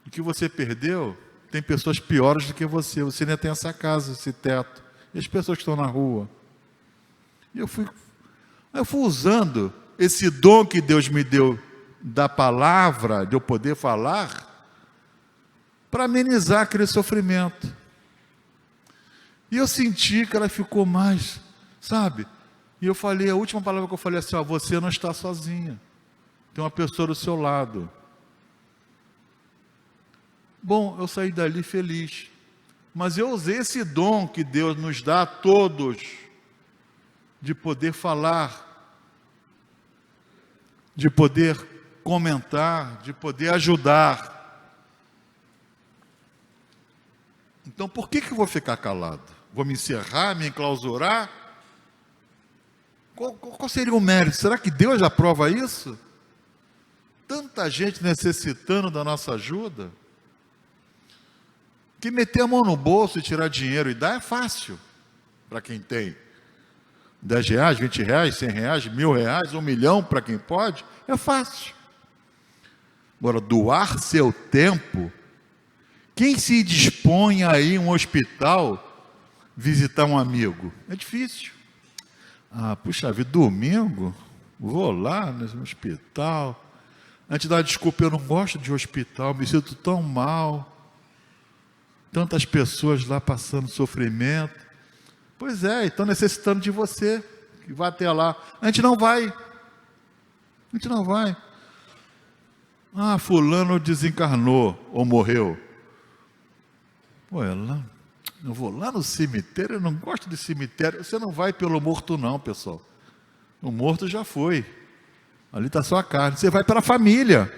O que você perdeu, tem pessoas piores do que você. Você ainda tem essa casa, esse teto. E as pessoas que estão na rua. E eu fui usando esse dom que Deus me deu da palavra, de eu poder falar, para amenizar aquele sofrimento. E eu senti que ela ficou mais, sabe? E eu falei, a última palavra que eu falei assim, ó, você não está sozinha. Tem uma pessoa do seu lado. Bom, eu saí dali feliz. Mas eu usei esse dom que Deus nos dá a todos, de poder falar, de poder comentar, de poder ajudar. Então, por que eu vou ficar calado? Vou me encerrar, me enclausurar? Qual seria o mérito? Será que Deus aprova isso? Tanta gente necessitando da nossa ajuda. Que meter a mão no bolso e tirar dinheiro e dar é fácil, para quem tem. 10 reais, 20 reais, 100 reais, 1.000 reais, 1 milhão para quem pode, é fácil. Agora, doar seu tempo, quem se dispõe a ir a um hospital visitar um amigo? É difícil. Puxa vida, domingo, vou lá no hospital. Antes de dar desculpa, eu não gosto de hospital, me sinto tão mal. Tantas pessoas lá passando sofrimento. Pois é, estão necessitando de você, que vá até lá. A gente não vai. Fulano desencarnou ou morreu. Eu vou lá no cemitério, eu não gosto de cemitério. Você não vai pelo morto não, pessoal. O morto já foi. Ali está só a carne. Você vai pela família.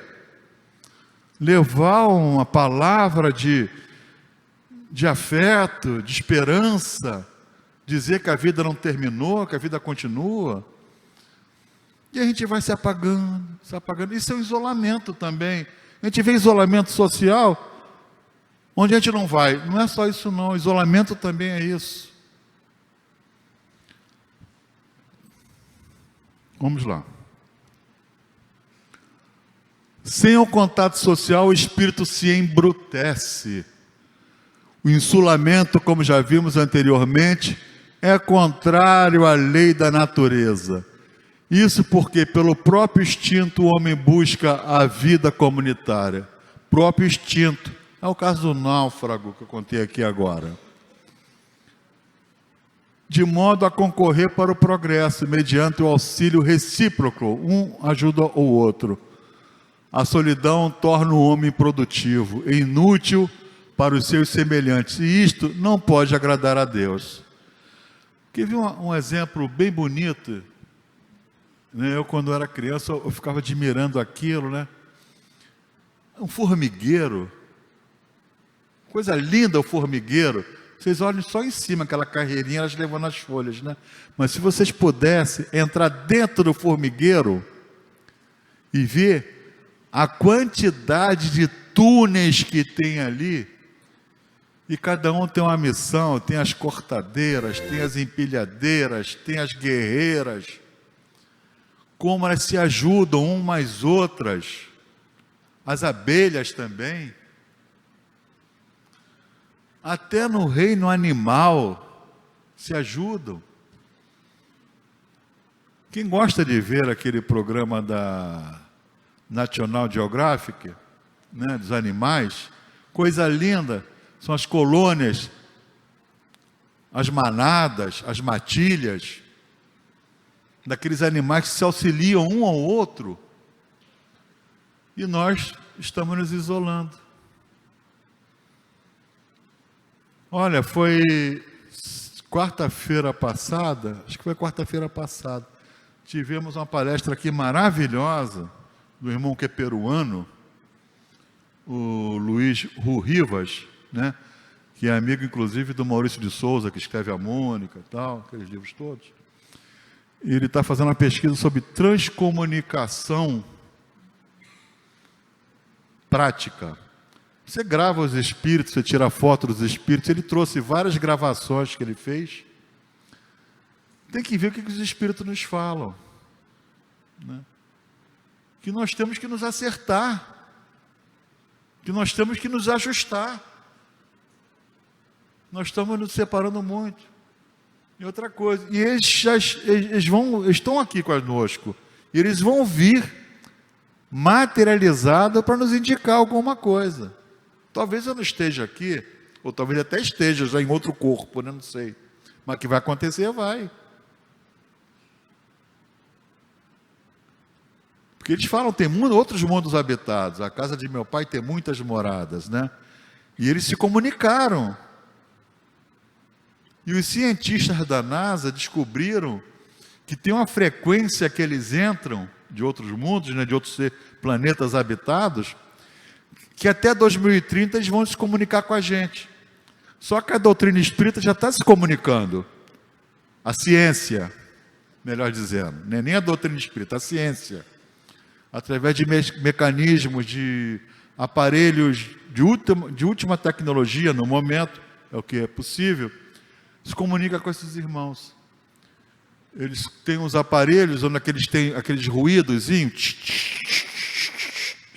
Levar uma palavra de afeto, de esperança. Dizer que a vida não terminou, que a vida continua. E a gente vai se apagando. Isso é um isolamento também. A gente vê isolamento social, onde a gente não vai. Não é só isso não, isolamento também é isso. Vamos lá. Sem o contato social, o espírito se embrutece. O insulamento, como já vimos anteriormente, é contrário à lei da natureza. Isso porque, pelo próprio instinto, o homem busca a vida comunitária. Próprio instinto. É o caso do náufrago que eu contei aqui agora. De modo a concorrer para o progresso, mediante o auxílio recíproco, um ajuda o outro. A solidão torna o homem improdutivo e inútil para os seus semelhantes. E isto não pode agradar a Deus. Aqui vi um exemplo bem bonito. Eu, quando era criança, eu ficava admirando aquilo, né? Um formigueiro. Coisa linda o formigueiro. Vocês olhem só em cima, aquela carreirinha, elas levando as folhas, né? Mas se vocês pudessem entrar dentro do formigueiro e ver a quantidade de túneis que tem ali, e cada um tem uma missão, tem as cortadeiras, tem as empilhadeiras, tem as guerreiras, como elas se ajudam umas outras, as abelhas também, até no reino animal se ajudam. Quem gosta de ver aquele programa da National Geographic, né, dos animais, coisa linda, são as colônias, as manadas, as matilhas, daqueles animais que se auxiliam um ao outro, e nós estamos nos isolando. Olha, foi quarta-feira passada, acho que foi quarta-feira passada, tivemos uma palestra aqui maravilhosa, do irmão que é peruano, o Luiz Rivas, né? Que é amigo, inclusive, do Maurício de Souza, que escreve a Mônica e tal, aqueles livros todos. E ele está fazendo uma pesquisa sobre transcomunicação prática. Você grava os espíritos, você tira foto dos espíritos, ele trouxe várias gravações que ele fez. Tem que ver o que os espíritos nos falam, né? Que nós temos que nos acertar, que nós temos que nos ajustar. Nós estamos nos separando muito. E outra coisa, e eles estão aqui conosco, e eles vão vir materializado para nos indicar alguma coisa. Talvez eu não esteja aqui, ou talvez até esteja já em outro corpo, né? Não sei. Mas o que vai acontecer, vai. Porque eles falam, tem outros mundos habitados. A casa de meu pai tem muitas moradas, né? E eles se comunicaram. E os cientistas da NASA descobriram que tem uma frequência que eles entram de outros mundos, né, de outros planetas habitados, que até 2030 eles vão se comunicar com a gente. Só que a doutrina espírita já está se comunicando. A ciência, melhor dizendo, não é nem a doutrina espírita, a ciência, através de mecanismos, de aparelhos de última tecnologia no momento, é o que é possível, se comunica com esses irmãos. Eles têm os aparelhos onde eles têm aqueles ruídozinhos,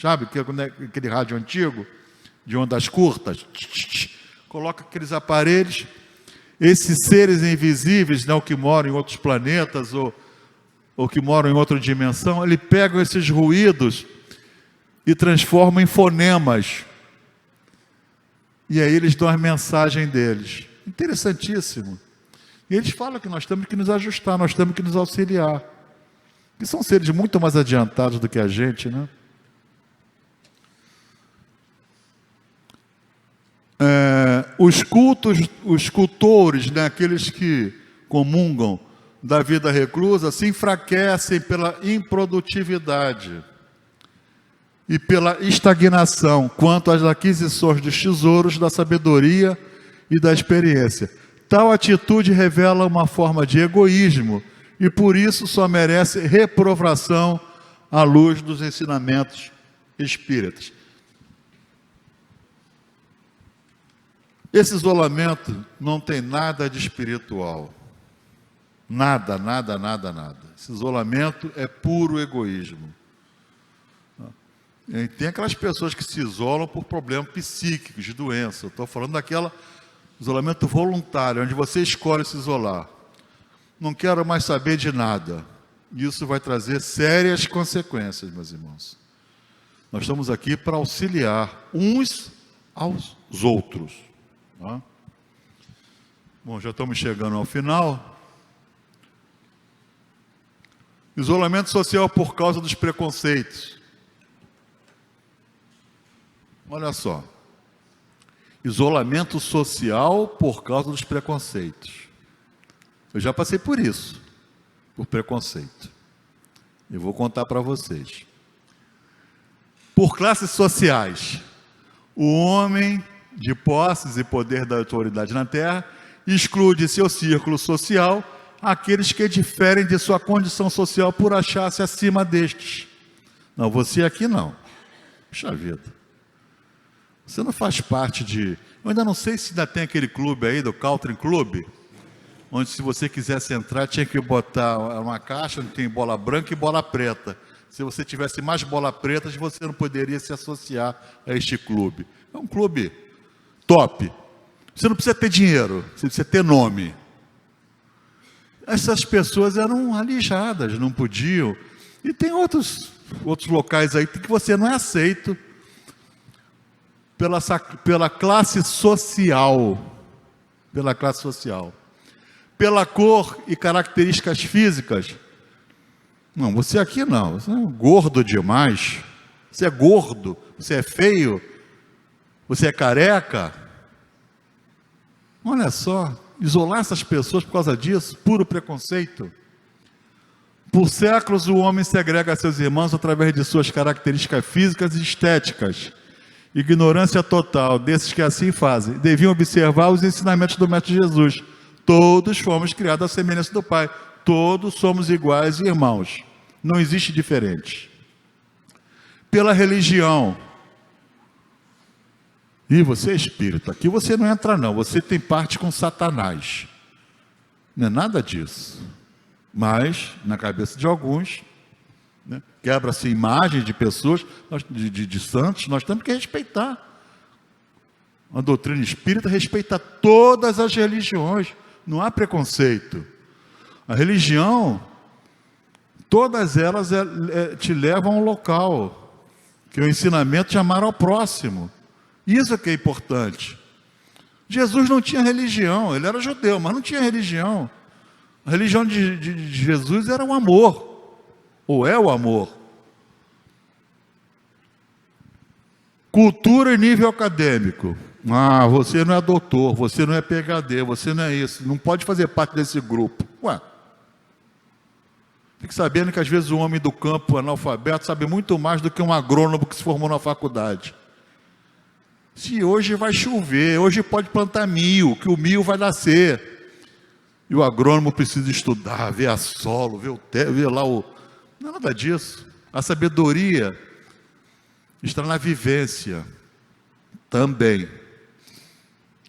sabe, aquele rádio antigo, de ondas curtas, coloca aqueles aparelhos, esses seres invisíveis, né, que moram em outros planetas, ou que moram em outra dimensão, eles pegam esses ruídos e transformam em fonemas, e aí eles dão a mensagem deles. Interessantíssimo. E eles falam que nós temos que nos ajustar, nós temos que nos auxiliar. Que são seres muito mais adiantados do que a gente, né? Os cultores, né, aqueles que comungam da vida reclusa, se enfraquecem pela improdutividade e pela estagnação quanto às aquisições dos tesouros da sabedoria e da experiência. Tal atitude revela uma forma de egoísmo e por isso só merece reprovação à luz dos ensinamentos espíritas. Esse isolamento não tem nada de espiritual. Nada, nada, nada, nada. Esse isolamento é puro egoísmo. E tem aquelas pessoas que se isolam por problemas psíquicos, de doença. Eu estou falando daquela isolamento voluntário, onde você escolhe se isolar. Não quero mais saber de nada. Isso vai trazer sérias consequências, meus irmãos. Nós estamos aqui para auxiliar uns aos outros. Tá? Bom, já estamos chegando ao final. Isolamento social por causa dos preconceitos. Olha só. Isolamento social por causa dos preconceitos. Eu já passei por isso, por preconceito. Eu vou contar para vocês. Por classes sociais, o homem de posses e poder da autoridade na terra exclui de seu círculo social aqueles que diferem de sua condição social por achar-se acima destes. Não, você aqui não. Puxa vida. Você não faz parte de... Eu ainda não sei se ainda tem aquele clube aí, do Country Club, onde se você quisesse entrar, tinha que botar uma caixa onde tem bola branca e bola preta. Se você tivesse mais bola preta, você não poderia se associar a este clube. É um clube top. Você não precisa ter dinheiro, você precisa ter nome. Essas pessoas eram alijadas, não podiam. E tem outros locais aí que você não é aceito pela classe social. Pela classe social. Pela cor e características físicas. Não, você aqui não. Você é gordo demais. Você é gordo. Você é feio. Você é careca. Olha só. Isolar essas pessoas por causa disso, puro preconceito. Por séculos o homem segrega seus irmãos através de suas características físicas e estéticas. Ignorância total desses que assim fazem. Deviam observar os ensinamentos do Mestre Jesus. Todos fomos criados à semelhança do Pai. Todos somos iguais e irmãos. Não existe diferente. Pela religião. E você é espírita. Aqui você não entra não. Você tem parte com Satanás. Não é nada disso. Mas, na cabeça de alguns, né, quebra-se imagem de pessoas, de santos, nós temos que respeitar. A doutrina espírita respeita todas as religiões. Não há preconceito. A religião, todas elas te levam a um local, que é o ensinamento de amar ao próximo. Isso é que é importante. Jesus não tinha religião, ele era judeu, mas não tinha religião. A religião de Jesus era o amor, ou é o amor. Cultura e nível acadêmico. Ah, você não é doutor, você não é PhD, você não é isso, não pode fazer parte desse grupo. Ué, fique sabendo que às vezes o homem do campo analfabeto sabe muito mais do que um agrônomo que se formou na faculdade. Se hoje vai chover, hoje pode plantar milho, que o milho vai nascer. E o agrônomo precisa estudar, ver a solo, ver lá o... Não é nada disso. A sabedoria está na vivência também.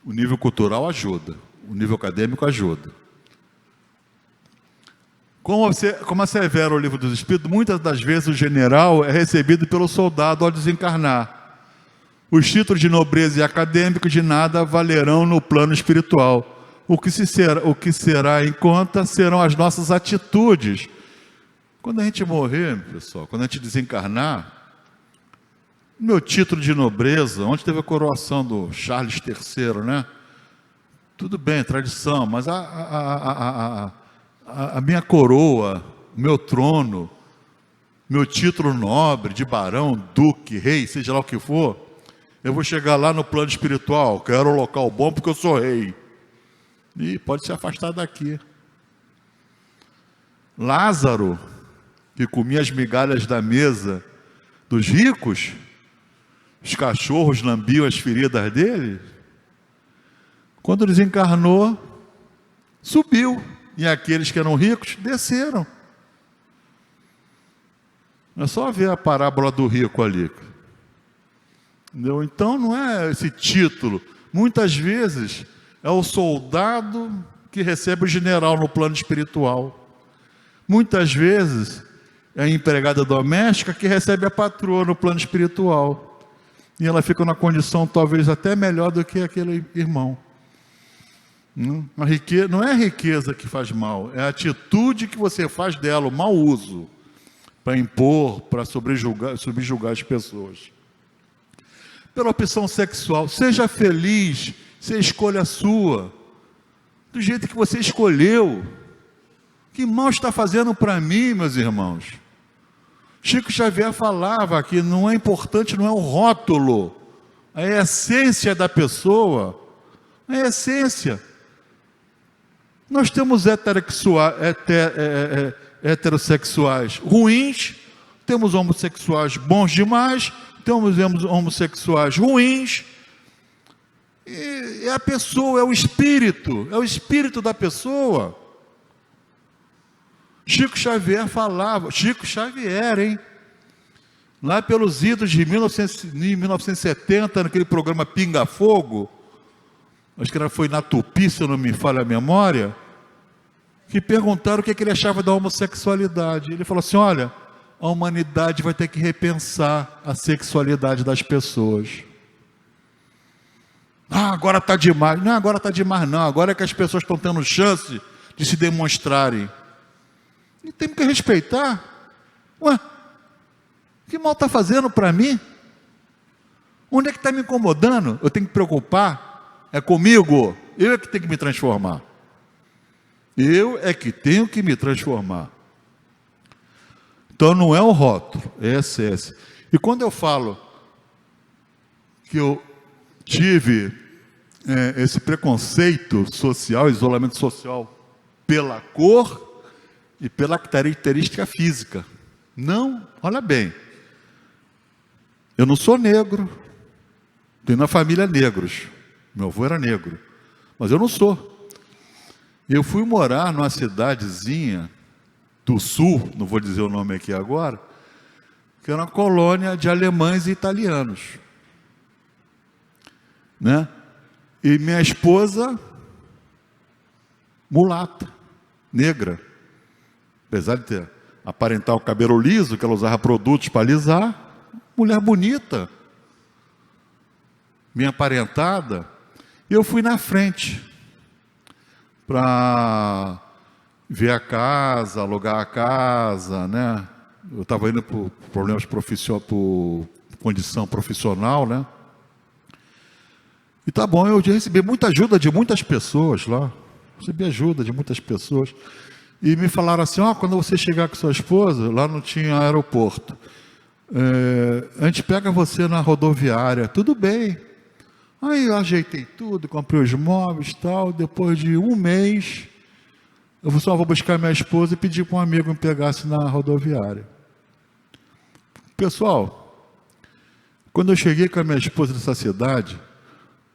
O nível cultural ajuda, o nível acadêmico ajuda. Como assevera o Livro dos Espíritos, muitas das vezes o general é recebido pelo soldado ao desencarnar. Os títulos de nobreza e acadêmico de nada valerão no plano espiritual. O que será em conta serão as nossas atitudes. Quando a gente morrer, pessoal, quando a gente desencarnar, meu título de nobreza, onde teve a coroação do Charles III, né? Tudo bem, tradição, mas a minha coroa, o meu trono, meu título nobre de barão, duque, rei, seja lá o que for, eu vou chegar lá no plano espiritual, quero um local bom porque eu sou rei. E pode se afastar daqui. Lázaro, que comia as migalhas da mesa dos ricos, os cachorros lambiam as feridas dele, quando desencarnou, subiu. E aqueles que eram ricos, desceram. É só ver a parábola do rico ali. Entendeu? Então não é esse título. Muitas vezes é o soldado que recebe o general no plano espiritual. Muitas vezes é a empregada doméstica que recebe a patroa no plano espiritual. E ela fica numa condição talvez até melhor do que aquele irmão. Não é a riqueza que faz mal, é a atitude que você faz dela, o mau uso, para impor, para subjugar as pessoas. Pela opção sexual, seja feliz, se a escolha é sua, do jeito que você escolheu. Que mal está fazendo para mim, meus irmãos? Chico Xavier falava que não é importante, não é o rótulo, a essência da pessoa, a essência. Nós temos heterossexuais ruins, temos homossexuais bons demais, temos homossexuais ruins. E a pessoa, é o espírito da pessoa. Chico Xavier falava, Chico Xavier, hein? lá pelos idos de 1970, naquele programa Pinga Fogo, acho que foi na Tupi, se eu não me falha a memória, que perguntaram o que ele achava da homossexualidade. Ele falou assim: olha, a humanidade vai ter que repensar a sexualidade das pessoas. Agora está demais. Não, agora está demais não. Agora é que as pessoas estão tendo chance de se demonstrarem. E temos que respeitar. Ué, que mal está fazendo para mim? Onde é que está me incomodando? Eu tenho que me preocupar? É comigo. Eu é que tenho que me transformar. Eu é que tenho que me transformar. Então não é o rótulo, é essência. E quando eu falo que eu tive esse preconceito social, isolamento social pela cor e pela característica física. Não, olha bem, eu não sou negro, tenho na família negros, meu avô era negro, mas eu não sou. Eu fui morar numa cidadezinha do sul, não vou dizer o nome aqui agora, que era uma colônia de alemães e italianos, né? E minha esposa, mulata, negra, apesar de aparentar o cabelo liso, que ela usava produtos para alisar, mulher bonita, bem aparentada. Eu fui na frente para ver a casa, alugar a casa, né? Eu estava indo por problemas profissionais, por condição profissional, né? E tá bom, eu recebi muita ajuda de muitas pessoas lá. Recebi ajuda de muitas pessoas. E me falaram assim: quando você chegar com sua esposa, lá não tinha aeroporto. A gente pega você na rodoviária. Tudo bem. Aí eu ajeitei tudo, comprei os móveis e tal. Depois de um mês, eu só vou buscar minha esposa e pedir para um amigo me pegasse na rodoviária. Pessoal, quando eu cheguei com a minha esposa nessa cidade,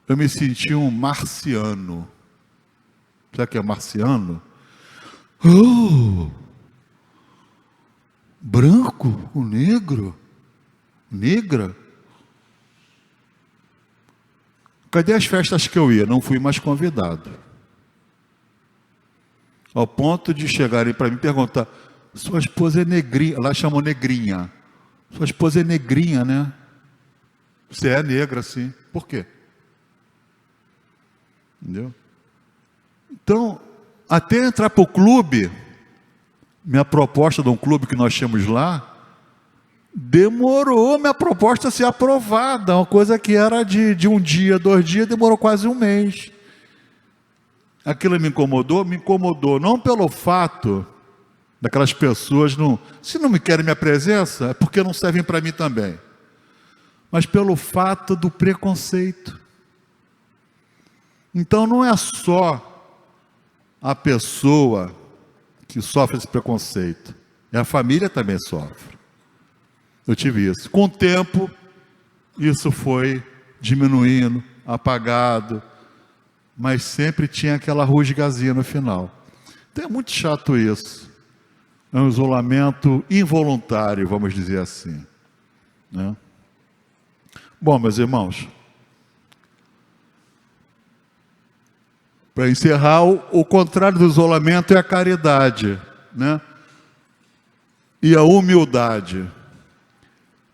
eu me senti um marciano. Sabe o que é marciano? Branco, o negro, negra. Cadê as festas que eu ia? Não fui mais convidado. Ao ponto de chegarem para mim e perguntar: sua esposa é negrinha? Lá chamam negrinha. Sua esposa é negrinha, né? Você é negra, sim. Por quê? Entendeu? Então, até entrar para o clube, minha proposta de um clube que nós tínhamos lá, demorou minha proposta a ser aprovada. Uma coisa que era de um dia, 2 dias, demorou quase um mês. Aquilo me incomodou não pelo fato daquelas pessoas, se não me querem minha presença, é porque não servem para mim também, mas pelo fato do preconceito. Então não é só a pessoa que sofre esse preconceito, a família também sofre. Eu tive isso. Com o tempo, isso foi diminuindo, apagado, mas sempre tinha aquela rusgazinha no final. Então é muito chato isso. É um isolamento involuntário, vamos dizer assim, né? Bom, meus irmãos, para encerrar, o contrário do isolamento é a caridade, né? E a humildade.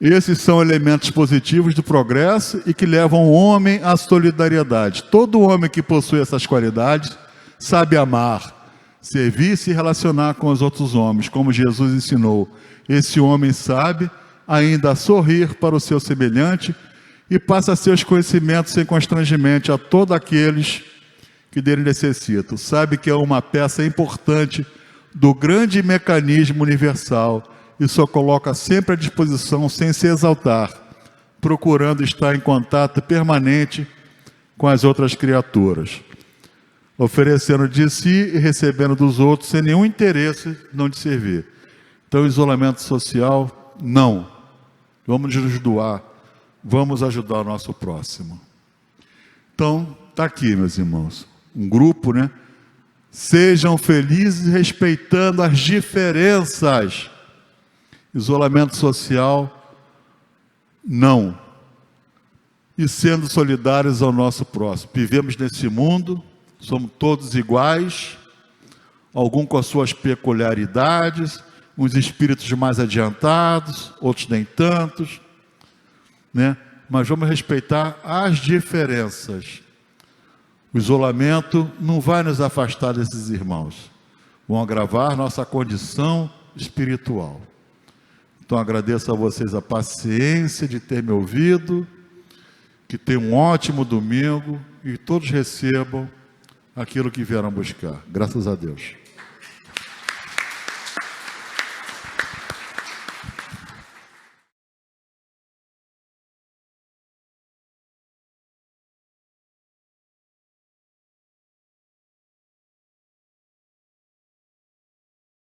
Esses são elementos positivos do progresso e que levam o homem à solidariedade. Todo homem que possui essas qualidades sabe amar, servir e se relacionar com os outros homens, como Jesus ensinou. Esse homem sabe ainda sorrir para o seu semelhante e passa seus conhecimentos sem constrangimento a todos aqueles que dele necessitam. Sabe que é uma peça importante do grande mecanismo universal e só coloca sempre à disposição sem se exaltar, procurando estar em contato permanente com as outras criaturas, oferecendo de si e recebendo dos outros sem nenhum interesse não de servir. Então, isolamento social, não. Vamos nos doar, vamos ajudar o nosso próximo. Então, está aqui, meus irmãos, um grupo, né? Sejam felizes respeitando as diferenças. Isolamento social Não. E sendo solidários ao nosso próximo. Vivemos nesse mundo, somos todos iguais, alguns com as suas peculiaridades, uns espíritos mais adiantados, outros nem tantos, né? Mas vamos respeitar as diferenças. O isolamento não vai nos afastar desses irmãos, vão agravar nossa condição espiritual. Então agradeço a vocês a paciência de ter me ouvido, que tenham um ótimo domingo e todos recebam aquilo que vieram buscar. Graças a Deus.